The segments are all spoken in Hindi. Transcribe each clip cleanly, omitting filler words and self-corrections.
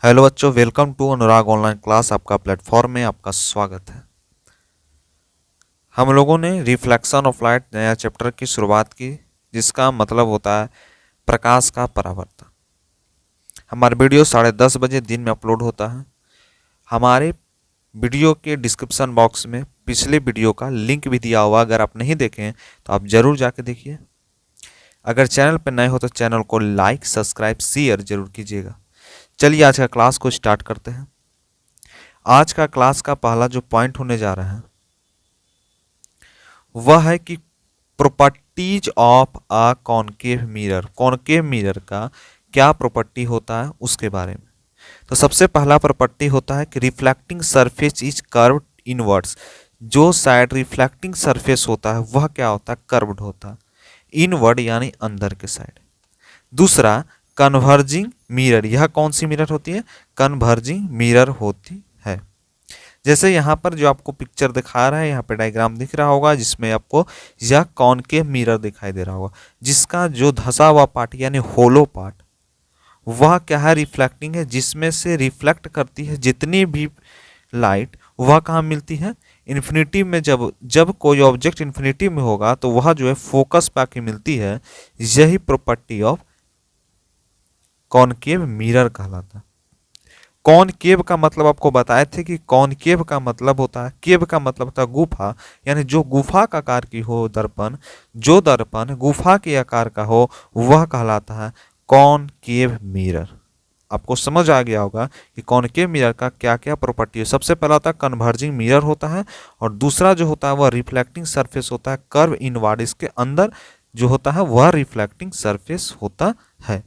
हेलो बच्चों, welcome to Anurag online class. आपका प्लेटफॉर्म में आपका स्वागत है। हम लोगों ने रिफ्लेक्शन ऑफ लाइट नया चैप्टर की शुरुआत की, जिसका मतलब होता है प्रकाश का परावर्तन। हमारा वीडियो 10:30 बजे दिन में अपलोड होता है। हमारे वीडियो के डिस्क्रिप्शन बॉक्स में पिछले वीडियो का लिंक भी दिया हुआ, अगर आप नहीं देखें तो आप ज़रूर जाके देखिए। अगर चैनल पर नए हो तो चैनल को लाइक, सब्सक्राइब, शेयर जरूर कीजिएगा। चलिए आज का क्लास को स्टार्ट करते हैं। आज का क्लास का पहला जो पॉइंट होने जा रहा है वह है कि properties of a concave mirror. Concave mirror का क्या प्रॉपर्टी होता है उसके बारे में। तो सबसे पहला प्रॉपर्टी होता है कि reflecting surface is curved inwards. जो साइड रिफ्लेक्टिंग सरफेस होता है वह क्या होता है, कर्व्ड होता है, इनवर्ड यानी अंदर के साइड। दूसरा, कन्वर्जिंग मिरर। यह कौन सी मिरर होती है, कन्वर्जिंग मिरर होती है। जैसे यहाँ पर जो आपको पिक्चर दिखा रहा है, यहाँ पे डायग्राम दिख रहा होगा, जिसमें आपको यह कॉनकेव मिरर दिखाई दे रहा होगा, जिसका जो धंसा हुआ पार्ट यानी होलो पार्ट वह क्या है, रिफ्लेक्टिंग है, जिसमें से रिफ्लेक्ट करती है जितनी भी लाइट वह कहाँ मिलती है, इन्फिनिटी में। जब जब कोई ऑब्जेक्ट इन्फिनिटी में होगा तो वह जो है फोकस पे आके मिलती है। यही प्रॉपर्टी ऑफ कॉनकेव मिरर कहलाता है। कॉनकेव का मतलब आपको बताए थे कि कॉनकेव का मतलब होता है, केव का मतलब होता है गुफा, यानी जो गुफा का आकार की हो दर्पण, जो दर्पण गुफा के आकार का हो वह कहलाता है कॉनकेव मिरर। आपको समझ आ गया होगा कि कॉनकेव मिरर का क्या क्या प्रॉपर्टी है। सबसे पहला होता है कन्वर्जिंग मिरर होता है, और दूसरा जो होता है वह रिफ्लेक्टिंग सरफेस होता है, कर्व इनवर्ड। इसके अंदर जो होता है वह रिफ्लेक्टिंग सरफेस होता है।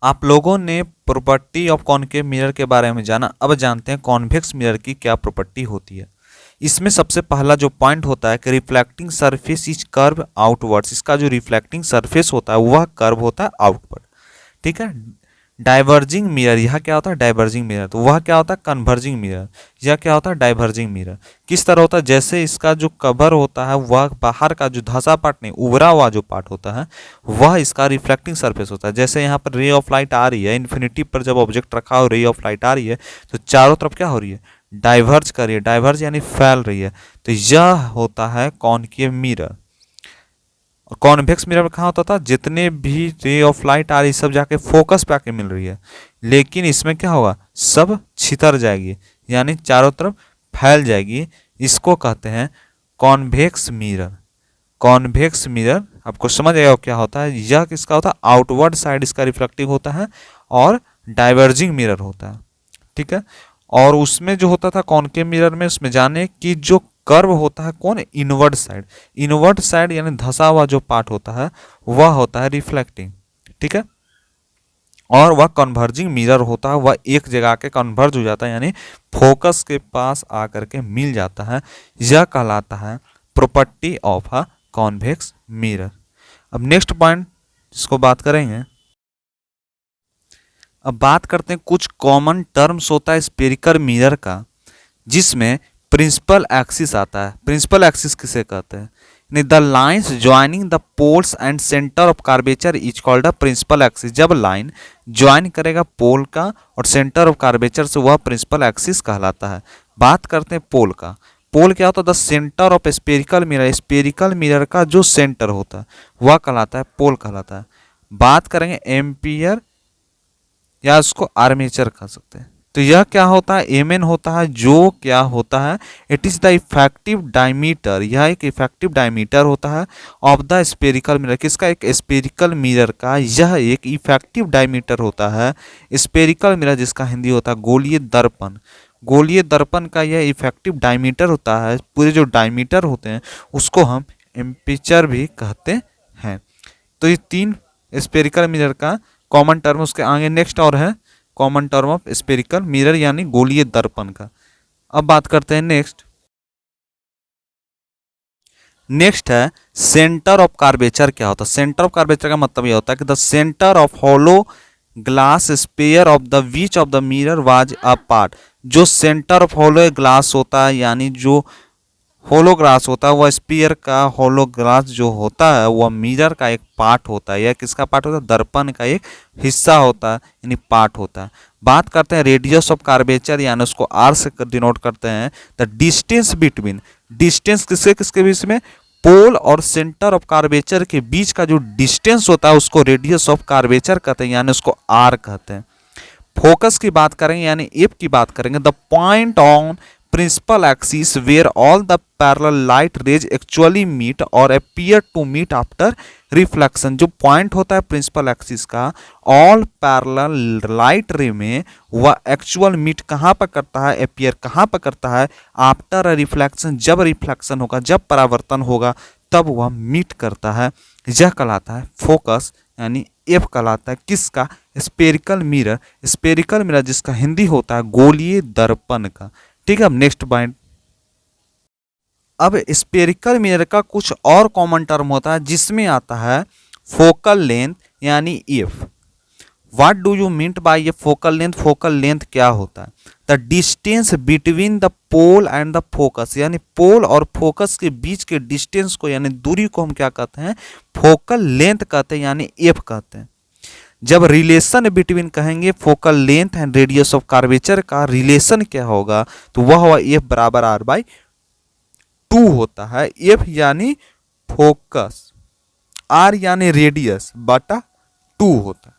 आप लोगों ने प्रॉपर्टी ऑफ कॉनकेव मिरर के बारे में जाना। अब जानते हैं कॉन्वेक्स मिरर की क्या प्रॉपर्टी होती है। इसमें सबसे पहला जो पॉइंट होता है कि reflecting surface is curve outwards. इसका जो रिफ्लेक्टिंग सरफेस होता है वह कर्व होता है आउटवर्ड, ठीक है। डाइवर्जिंग मिरर, यह क्या होता है, डाइवर्जिंग मिरर। तो वह क्या होता है, कन्वर्जिंग मिरर। यह क्या होता है, डाइवर्जिंग मिरर। किस तरह होता है, जैसे इसका जो कवर होता है वह बाहर का जो धंसा पार्ट नहीं, उभरा हुआ जो पार्ट होता है वह इसका रिफ्लेक्टिंग सरफेस होता है। जैसे यहाँ पर रे ऑफ लाइट आ रही है, इन्फिनिटी पर जब ऑब्जेक्ट रखा हो, रे ऑफ लाइट आ रही है तो चारों तरफ क्या हो रही है, डाइवर्ज कर रही है। डाइवर्ज यानी फैल रही है। तो यह होता है कॉनकेव मिरर। और कॉन्वेक्स मिरर में कहाँ होता था, जितने भी रे ऑफ लाइट आ रही सब जाके फोकस पे आके मिल रही है, लेकिन इसमें क्या होगा, सब छितर जाएगी, यानी चारों तरफ फैल जाएगी। इसको कहते हैं कॉन्वेक्स मिरर। कॉन्वेक्स मिरर आपको समझ आएगा क्या होता है। यह किसका होता है, आउटवर्ड साइड इसका रिफ्लेक्टिव होता है, और डाइवर्जिंग मिरर होता है, ठीक है। और उसमें जो होता था कॉनकेव मिरर में, उसमें जाने कि जो कर्व होता है कौन, इनवर्ड साइड। इनवर्ड साइड यानी धंसा हुआ जो पार्ट होता है वह होता है रिफ्लेक्टिंग, ठीक है। और वह कन्वर्जिंग मिरर होता है, वह एक जगह के कन्वर्ज हो जाता है, यानी फोकस के पास आकर के मिल जाता है। यह कहलाता है property of a convex mirror. अब नेक्स्ट पॉइंट जिसको बात करेंगे, अब बात करते हैं कुछ कॉमन टर्म्स होता है स्फेरिकल मिरर का, जिसमें प्रिंसिपल एक्सिस आता है। प्रिंसिपल एक्सिस किसे कहते हैं, the lines joining the poles and centre of curvature is called the principal axis. जब लाइन ज्वाइन करेगा पोल का और सेंटर ऑफ कार्वेचर से वह प्रिंसिपल एक्सिस कहलाता है। बात करते हैं पोल का। पोल क्या होता है, the centre of spherical mirror. Spherical mirror का जो सेंटर होता है वह कहलाता है पोल कहलाता है। बात करेंगे एम्पियर या उसको आर्मेचर कह सकते हैं। तो यह क्या होता है, एमएन होता है, जो क्या होता है, it is the effective diameter. यह एक इफेक्टिव डायमीटर होता है ऑफ द स्फेरिकल मिरर। किसका, एक स्फेरिकल मिरर का यह एक इफेक्टिव डायमीटर होता है। स्फेरिकल मिरर जिसका हिंदी होता है गोलीय दर्पण। गोलीय दर्पण का यह इफेक्टिव डायमीटर होता है। पूरे जो डायमीटर होते हैं उसको हम एम्पीचर भी कहते हैं। तो ये तीन स्फेरिकल मिरर का कॉमन टर्म। उसके आगे नेक्स्ट और है common term of spherical mirror यानी गोलीय दर्पण का। अब बात करते हैं नेक्स्ट है सेंटर ऑफ कार्वेचर। क्या होता है, सेंटर ऑफ कार्वेचर का मतलब यह होता है कि the centre of hollow glass sphere of the which of the mirror was a part. जो सेंटर ऑफ होलो ग्लास होता है, यानी जो होलोग्रास होता है वह स्पीयर का होलोग्रास जो होता है वह मिरर का एक पार्ट होता है। यह किसका पार्ट होता है? दर्पण का एक हिस्सा होता है, यानी पार्ट होता है। बात करते हैं रेडियस ऑफ कर्वेचर, यानी उसको आर से डिनोट करते हैं। द डिस्टेंस बिटवीन, डिस्टेंस किसके किसके बीच में? पोल और सेंटर ऑफ कर्वेचर के बीच का जो डिस्टेंस होता है उसको रेडियस ऑफ कर्वेचर कहते हैं, यानी उसको आर कहते हैं। फोकस की बात करेंगे यानी एफ की बात करेंगे, the point on principal axis where all the parallel light rays actually meet और appear to meet after reflection. जो पॉइंट होता है प्रिंसिपल एक्सिस का, ऑल पैरेलल लाइट रे में वह एक्चुअल मीट कहाँ पर करता है? अपीयर कहाँ पर करता है? आफ्टर रिफ्लेक्शन, जब रिफ्लेक्शन होगा, जब परावर्तन होगा तब वह मीट करता है। यह कहलाता है फोकस, यानी एफ कहलाता है किसका? Spherical mirror. स्पेरिकल मिरर जिसका हिंदी होता है गोलीय दर्पण का। ठीक है, अब नेक्स्ट पॉइंट। अब स्पेरिकल मिरर का कुछ और कॉमन टर्म होता है जिसमें आता है फोकल लेंथ, यानी F. What do you mean by ये फोकल लेंथ? फोकल लेंथ क्या होता है? The distance between the pole and the focus, यानी पोल और फोकस के बीच के डिस्टेंस को, यानी दूरी को हम क्या कहते हैं? फोकल लेंथ कहते हैं, यानी एफ कहते हैं। जब रिलेशन बिटवीन कहेंगे focal length and radius of curvature का रिलेशन क्या होगा? तो वह हुआ एफ बराबर आर बाई 2 होता है। एफ यानी फोकस, आर यानी रेडियस बटा 2 होता है।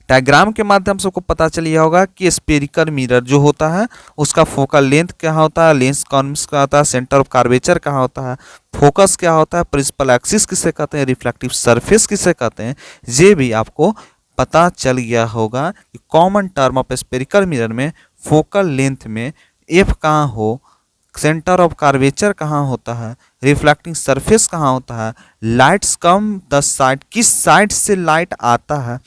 डायग्राम के माध्यम से आपको पता चल गया होगा कि स्पेरिकल मिरर जो होता है उसका फोकल लेंथ क्या होता है, लेंस कॉन्स क्या होता है, सेंटर ऑफ कर्वेचर कहाँ होता है, फोकस क्या होता है, प्रिंसिपल एक्सिस किसे कहते हैं, रिफ्लेक्टिव सरफेस किसे कहते हैं, ये भी आपको पता चल गया होगा कि common term of spherical mirror में फोकल लेंथ में एफ कहाँ हो, सेंटर ऑफ कर्वेचर कहाँ होता है, रिफ्लेक्टिंग सरफेस कहाँ होता है, लाइट्स कम द साइड, किस साइड से लाइट आता है,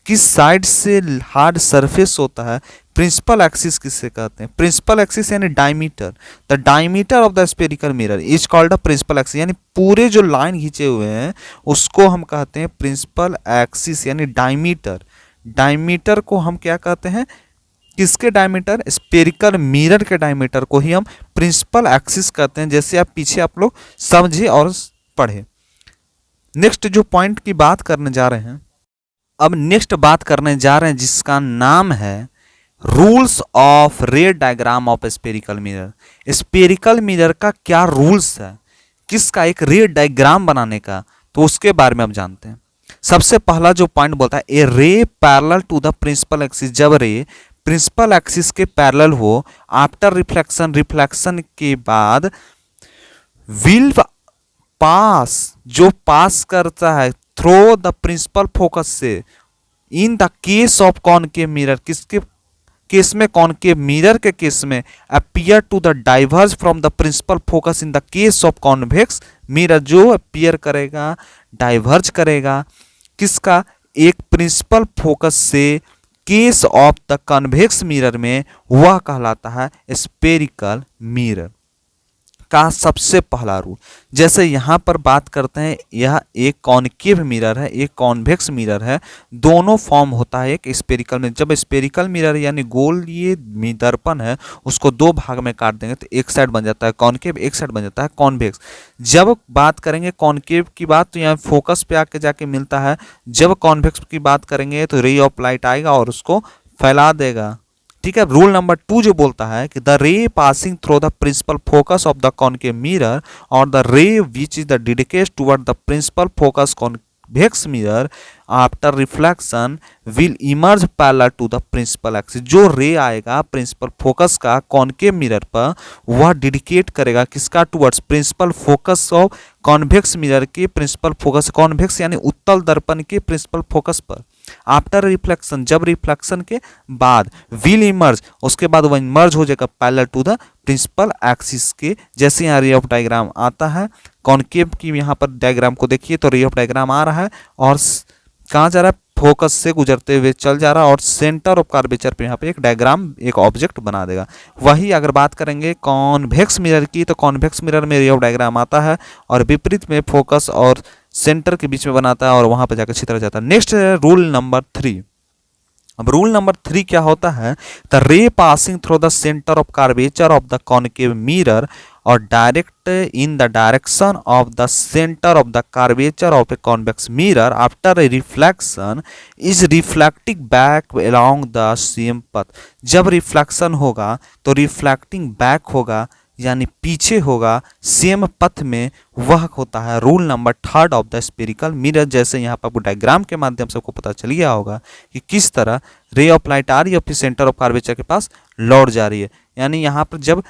किस साइड से हार्ड सरफेस होता है, प्रिंसिपल एक्सिस किसे कहते हैं, प्रिंसिपल एक्सिस यानी diameter, the diameter of the spherical mirror is called the principal axis, यानी पूरे जो लाइन खींचे हुए हैं उसको हम कहते हैं प्रिंसिपल एक्सिस यानी डायमीटर। डायमीटर को हम क्या कहते हैं? किसके डायमीटर? स्पेरिकल मिरर के डायमीटर को ही हम प्रिंसिपल एक्सिस कहते हैं, जैसे आप पीछे आप लोग समझे और पढ़े। नेक्स्ट जो पॉइंट की बात करने जा रहे हैं, अब नेक्स्ट बात करने जा रहे हैं जिसका नाम है रूल्स ऑफ रे diagram of spherical mirror. Spherical mirror का क्या रूल्स है, किसका? एक रे डायग्राम बनाने का, तो उसके बारे में हम जानते हैं। सबसे पहला जो पॉइंट बोलता है a ray parallel to the principal axis, जब रे प्रिंसिपल एक्सिस के पैरेलल हो आफ्टर रिफ्लेक्शन, रिफ्लेक्शन के बाद विल पास, जो पास करता है थ्रो द प्रिंसिपल फोकस से, in the case of concave mirror, किसके केस में? कॉनकेव मिरर के केस में, appear to the diverge from the principal focus in the case of convex mirror, जो अपीयर करेगा, डाइवर्ज करेगा किसका? एक प्रिंसिपल फोकस से case of the convex mirror में, वह कहलाता है स्पेरिकल मिरर का सबसे पहला रूल। जैसे यहाँ पर बात करते हैं, यह एक कॉनकेव मिरर है, एक कॉन्वेक्स मिरर है, दोनों फॉर्म होता है एक स्पेरिकल में। जब स्पेरिकल मिरर यानी गोल ये दर्पण है उसको दो भाग में काट देंगे तो एक साइड बन जाता है कॉनकेव, एक साइड बन जाता है कॉन्वेक्स। जब बात करेंगे कॉनकेव की बात तो यहाँ फोकस पे आके जाके मिलता है, जब कॉन्वेक्स की बात करेंगे तो रे ऑफ लाइट आएगा और उसको फैला देगा। ठीक है, रूल नंबर 2 जो बोलता है कि the ray passing through the principal focus of the concave mirror और the ray which is the directed toward the principal focus convex mirror after reflection will emerge parallel to the principal axis. जो रे आएगा प्रिंसिपल फोकस का कॉनकेव मिरर पर, वह डेडिकेट करेगा किसका? Towards principal focus of convex mirror के प्रिंसिपल फोकस, कॉन्वेक्स यानी उत्तल दर्पण के प्रिंसिपल फोकस पर। आफ्टर रिफ्लेक्शन, जब रिफ्लेक्शन के बाद, विल इमर्ज, उसके बाद वह इमर्ज हो जाएगा parallel to the principal axis के। जैसे यहाँ रे ऑफ डायग्राम आता है कॉनकेव की, यहाँ पर डायग्राम को देखिए तो रे ऑफ डायग्राम आ रहा है और कहाँ जा रहा है? फोकस से गुजरते हुए चल जा रहा है और सेंटर ऑफ कर्वेचर पे यहाँ पे एक डायग्राम, एक ऑब्जेक्ट बना देगा। वही अगर बात करेंगे कॉन्वेक्स मिरर की तो कॉन्वेक्स मिरर में रे ऑफ डायग्राम आता है और विपरीत में फोकस और सेंटर के बीच में बनाता है और वहां पर जाकर छितर जाता है। Next rule number 3। अब रूल नंबर 3 क्या होता है? The ray passing through the centre of curvature of the concave mirror और direct in the direction of the centre of the curvature of a convex mirror after a reflection is reflecting back along the same path. जब रिफ्लेक्शन होगा तो रिफ्लेक्टिंग बैक होगा यानी पीछे होगा सेम पथ में, वह होता है rule number 3 of the spherical mirror. जैसे यहाँ पर आपको डायग्राम के माध्यम से आपको पता चल गया होगा कि किस तरह रे ऑफ लाइट आ रही है अपनी सेंटर ऑफ कर्वेचर के पास लौट जा रही है, यानी यहाँ पर जब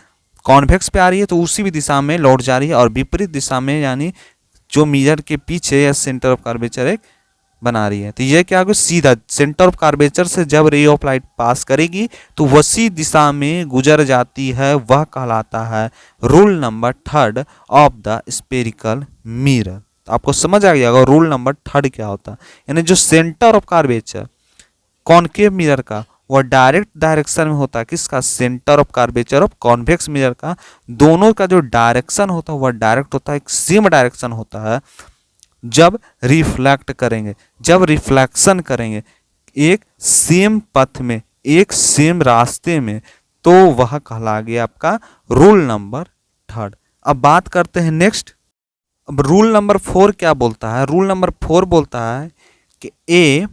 कॉन्वेक्स पे आ रही है तो उसी भी दिशा में लौट जा रही है, और विपरीत दिशा में यानी जो मिरर के पीछे या सेंटर ऑफ कर्वेचर एक बना रही है। तो ये क्या होगा, सीधा सेंटर ऑफ कर्वेचर से जब रे ऑफ लाइट पास करेगी तो वसी दिशा में गुजर जाती है, वह कहलाता है rule number 3 of the spherical mirror. आपको समझ आ गया होगा रूल नंबर 3 क्या होता है, यानी जो centre of curvature concave mirror का वह डायरेक्ट डायरेक्शन में होता है, किसका, centre of curvature of convex mirror का। दोनों का जो डायरेक्शन होता है वह डायरेक्ट होता है, एक सेम डायरेक्शन होता है जब रिफ्लेक्ट करेंगे, जब रिफ्लेक्शन करेंगे एक सेम पथ में, एक सेम रास्ते में, तो वह कहला गया आपका रूल नंबर 3। अब बात करते हैं नेक्स्ट। अब रूल नंबर 4 क्या बोलता है, रूल नंबर 4 बोलता है कि a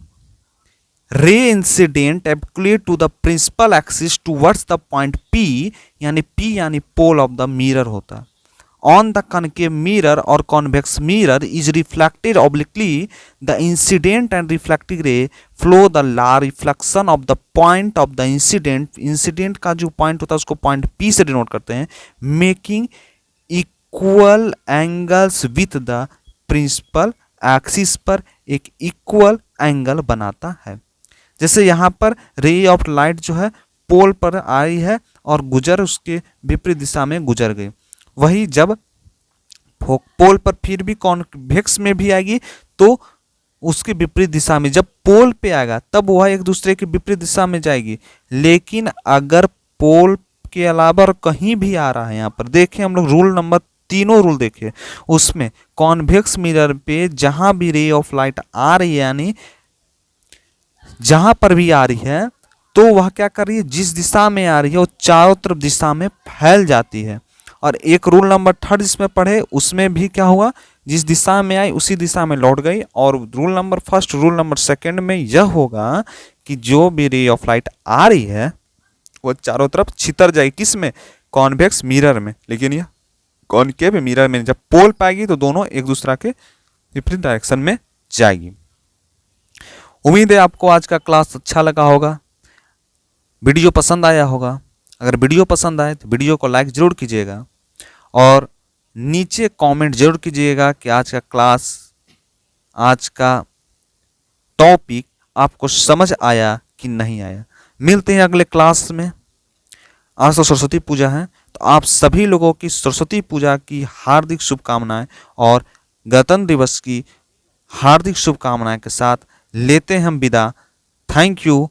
ray incident oblique to the principal axis towards the point P, यानी पी यानी पोल ऑफ द मिरर होता है, on the concave mirror or convex mirror is reflected obliquely, the incident and reflecting ray flow the la reflection of the point of the incident का जो point होता है उसको point P से डिनोट करते हैं, making equal angles with the principal axis पर एक equal angle बनाता है। जैसे यहाँ पर रे ऑफ लाइट जो है पोल पर आई है और गुजर उसके विपरीत दिशा में गुजर गई, वही जब पोल पर फिर भी कॉन्वेक्स में भी आएगी तो उसके विपरीत दिशा में, जब पोल पे आएगा तब वह एक दूसरे के विपरीत दिशा में जाएगी। लेकिन अगर पोल के अलावा और कहीं भी आ रहा है, यहाँ पर देखें हम लोग रूल नंबर, तीनों रूल देखें, उसमें कॉन्वेक्स मिरर पे जहां भी रे ऑफ लाइट आ रही है, यानी जहां पर भी आ रही है, तो वह क्या कर रही है, जिस दिशा में आ रही है वो चारों तरफ दिशा में फैल जाती है। और एक रूल नंबर 3 जिसमें पढ़े उसमें भी क्या हुआ, जिस दिशा में आई उसी दिशा में लौट गई। और रूल नंबर 1 रूल नंबर 2 में यह होगा कि जो भी रे ऑफ लाइट आ रही है वो चारों तरफ छितर जाएगी, किस में, कॉन्वेक्स मिरर में। लेकिन यह कॉनकेव मिरर में जब पोल पाएगी तो दोनों एक दूसरा के विपरीत डायरेक्शन में जाएगी। उम्मीद है आपको आज का क्लास अच्छा लगा होगा, वीडियो पसंद आया होगा। अगर वीडियो पसंद आए तो वीडियो को लाइक जरूर कीजिएगा और नीचे कमेंट जरूर कीजिएगा कि आज का क्लास, आज का टॉपिक आपको समझ आया कि नहीं आया। मिलते हैं अगले क्लास में। आज तो सरस्वती पूजा है, तो आप सभी लोगों की सरस्वती पूजा की हार्दिक शुभकामनाएं और गणतंत्र दिवस की हार्दिक शुभकामनाएं के साथ लेते हैं हम विदा। Thank you.